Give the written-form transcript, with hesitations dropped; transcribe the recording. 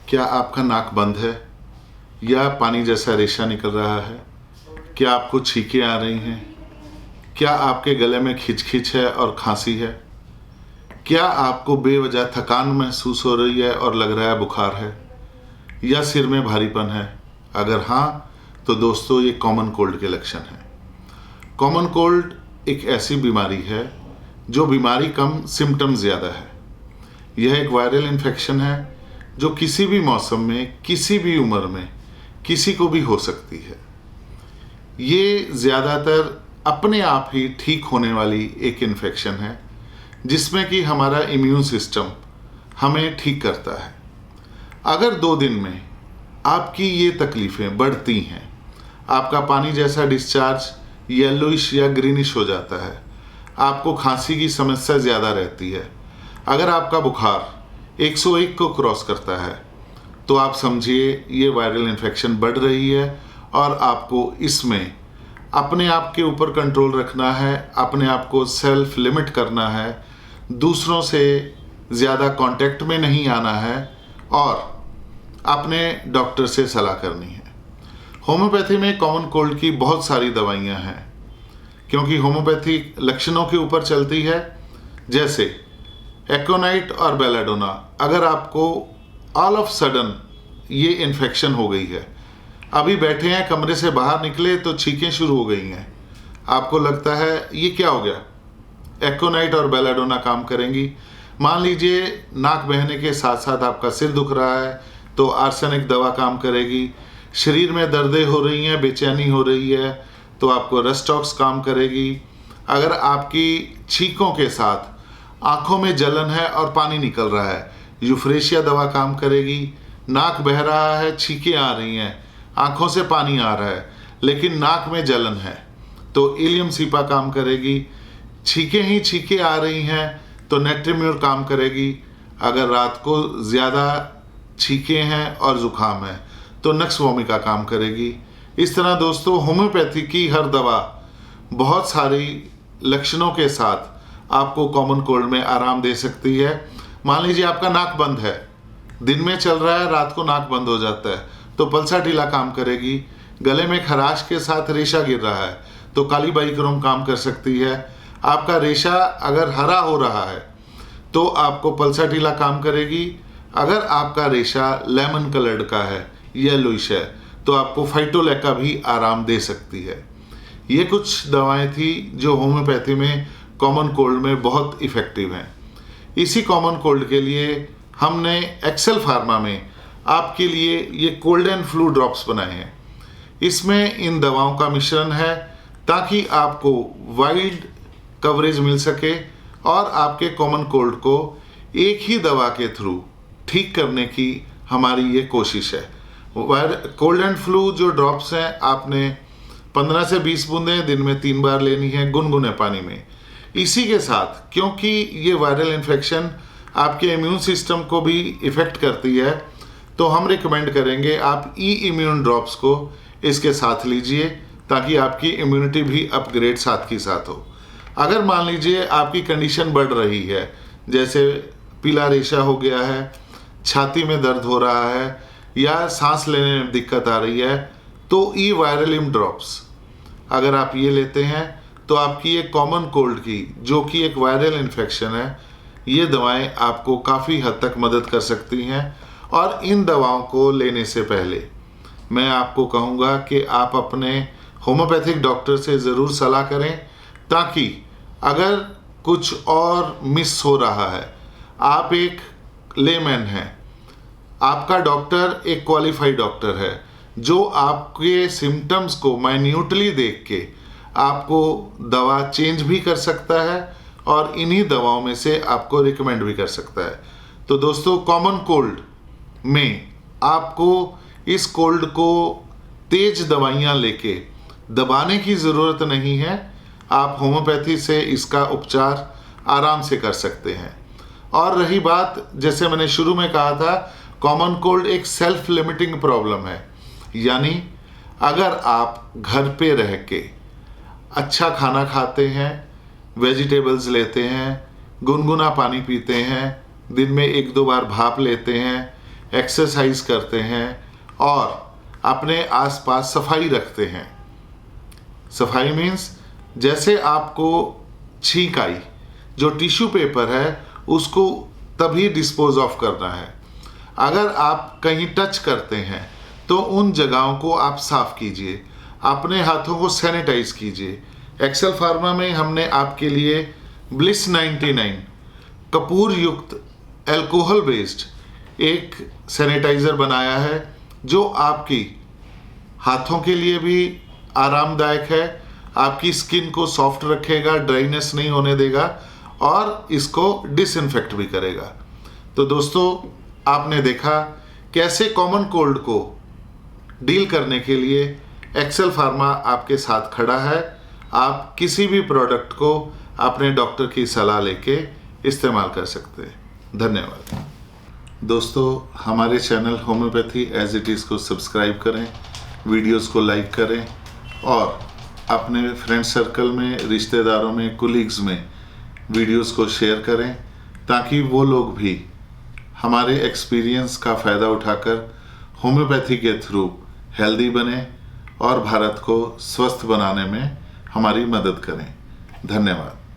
क्या आपका नाक बंद है या पानी जैसा रेशा निकल रहा है? क्या आपको छींकें आ रही हैं? क्या आपके गले में खिंच है और खांसी है? क्या आपको बेवजह थकान महसूस हो रही है और लग रहा है बुखार है? या सिर में भारीपन है? अगर हाँ, तो दोस्तों ये कॉमन कोल्ड के लक्षण हैं। कॉमन कोल्ड एक ऐसी बीमारी है जो बीमारी कम, सिम्टम ज़्यादा है। यह एक वायरल इन्फेक्शन है जो किसी भी मौसम में, किसी भी उम्र में, किसी को भी हो सकती है। ये ज़्यादातर अपने आप ही ठीक होने वाली एक इन्फेक्शन है जिसमें कि हमारा इम्यून सिस्टम हमें ठीक करता है। अगर 2 दिन में आपकी ये तकलीफ़ें बढ़ती हैं, आपका पानी जैसा डिस्चार्ज येलोइश या ग्रीनिश हो जाता है, आपको खांसी की समस्या ज़्यादा रहती है, अगर आपका बुखार 101 को क्रॉस करता है, तो आप समझिए ये वायरल इन्फेक्शन बढ़ रही है और आपको इसमें अपने आप के ऊपर कंट्रोल रखना है, अपने आप को सेल्फ लिमिट करना है, दूसरों से ज़्यादा कांटेक्ट में नहीं आना है और अपने डॉक्टर से सलाह करनी है। होम्योपैथी में कॉमन कोल्ड की बहुत सारी दवाइयाँ हैं क्योंकि होम्योपैथी लक्षणों के ऊपर चलती है, जैसे एकोनाइट और बेलाडोना। अगर आपको ऑल ऑफ सडन ये इन्फेक्शन हो गई है, अभी बैठे हैं, कमरे से बाहर निकले तो छींकें शुरू हो गई हैं, आपको लगता है ये क्या हो गया, एकोनाइट और बेलाडोना काम करेंगी। मान लीजिए नाक बहने के साथ साथ आपका सिर दुख रहा है तो आर्सेनिक दवा काम करेगी। शरीर में दर्दें हो रही हैं, बेचैनी हो रही है तो आपको रेस्टॉक्स काम करेगी। अगर आपकी छींकों के साथ आँखों में जलन है और पानी निकल रहा है, यूफ्रेशिया दवा काम करेगी। नाक बह रहा है, छींकें आ रही हैं, आँखों से पानी आ रहा है लेकिन नाक में जलन है तो इलियम सीपा काम करेगी। छींकें ही छींकें आ रही हैं तो नेट्रीम्योर काम करेगी। अगर रात को ज़्यादा छींकें हैं और ज़ुकाम है तो नक्स वोमिका काम करेगी। इस तरह दोस्तों होम्योपैथी की हर दवा बहुत सारी लक्षणों के साथ आपको कॉमन कोल्ड में आराम दे सकती है। मान लीजिए आपका नाक बंद है, दिन में चल रहा है, रात को नाक बंद हो जाता है तो पल्साटीला काम करेगी। गले में खराश के साथ रेशा गिर रहा है तो काली बाइक्रोम काम कर सकती है। आपका रेशा अगर हरा हो रहा है तो आपको पल्साटीला काम करेगी। अगर आपका रेशा लेमन कलर्ड का है, येलोइश है, तो आपको फाइटोलैका भी आराम दे सकती है। ये कुछ दवाएं थी जो होम्योपैथी में कॉमन कोल्ड में बहुत इफ़ेक्टिव हैं। इसी कॉमन कोल्ड के लिए हमने एक्सेल फार्मा में आपके लिए ये कोल्ड एंड फ्लू ड्रॉप्स बनाए हैं। इसमें इन दवाओं का मिश्रण है ताकि आपको वाइड कवरेज मिल सके और आपके कॉमन कोल्ड को एक ही दवा के थ्रू ठीक करने की हमारी ये कोशिश है। कोल्ड एंड फ्लू जो ड्रॉप्स हैं, आपने 15 से 20 बूंदें दिन में 3 बार लेनी है गुनगुने पानी में। इसी के साथ, क्योंकि ये वायरल इन्फेक्शन आपके इम्यून सिस्टम को भी इफ़ेक्ट करती है, तो हम रिकमेंड करेंगे आप ई इम्यून ड्रॉप्स को इसके साथ लीजिए ताकि आपकी इम्यूनिटी भी अपग्रेड साथ ही साथ हो। अगर मान लीजिए आपकी कंडीशन बढ़ रही है, जैसे पीला रेशा हो गया है, छाती में दर्द हो रहा है या सांस लेने में दिक्कत आ रही है, तो ई वायरलिम ड्रॉप्स अगर आप ये लेते हैं तो आपकी ये कॉमन कोल्ड की, जो कि एक वायरल इन्फेक्शन है, ये दवाएं आपको काफ़ी हद तक मदद कर सकती हैं। और इन दवाओं को लेने से पहले मैं आपको कहूँगा कि आप अपने होम्योपैथिक डॉक्टर से ज़रूर सलाह करें ताकि अगर कुछ और मिस हो रहा है, आप एक लेमैन हैं, आपका डॉक्टर एक क्वालिफाइड डॉक्टर है जो आपके सिम्टम्स को माइन्यूटली देख के आपको दवा चेंज भी कर सकता है और इन्हीं दवाओं में से आपको रिकमेंड भी कर सकता है। तो दोस्तों, कॉमन कोल्ड में आपको इस कोल्ड को तेज दवाइयाँ लेके दबाने की ज़रूरत नहीं है। आप होम्योपैथी से इसका उपचार आराम से कर सकते हैं। और रही बात, जैसे मैंने शुरू में कहा था, कॉमन कोल्ड एक सेल्फ लिमिटिंग प्रॉब्लम है, यानी अगर आप घर पे रह के अच्छा खाना खाते हैं, वेजिटेबल्स लेते हैं, गुनगुना पानी पीते हैं, दिन में 1-2 बार भाप लेते हैं, एक्सरसाइज करते हैं और अपने आसपास सफाई रखते हैं। सफाई मीन्स जैसे आपको छींक आई, जो टिश्यू पेपर है उसको तभी डिस्पोज ऑफ करना है। अगर आप कहीं टच करते हैं तो उन जगहों को आप साफ कीजिए, अपने हाथों को सैनिटाइज कीजिए। एक्सेल फार्मा में हमने आपके लिए ब्लिस 99 कपूर युक्त अल्कोहल बेस्ड एक सैनिटाइजर बनाया है, जो आपकी हाथों के लिए भी आरामदायक है, आपकी स्किन को सॉफ्ट रखेगा, ड्राइनेस नहीं होने देगा और इसको डिसइंफेक्ट भी करेगा। तो दोस्तों, आपने देखा कैसे कॉमन कोल्ड को डील करने के लिए एक्सेल फार्मा आपके साथ खड़ा है। आप किसी भी प्रोडक्ट को अपने डॉक्टर की सलाह लेके इस्तेमाल कर सकते हैं। धन्यवाद दोस्तों, हमारे channel homeopathy as it is को सब्सक्राइब करें, वीडियोस को लाइक करें और अपने फ्रेंड सर्कल में, रिश्तेदारों में, कुलीग्स में वीडियोस को शेयर करें, ताकि वो लोग भी हमारे एक्सपीरियंस का फ़ायदा उठाकर होम्योपैथी के थ्रू हेल्दी बने और भारत को स्वस्थ बनाने में हमारी मदद करें। धन्यवाद।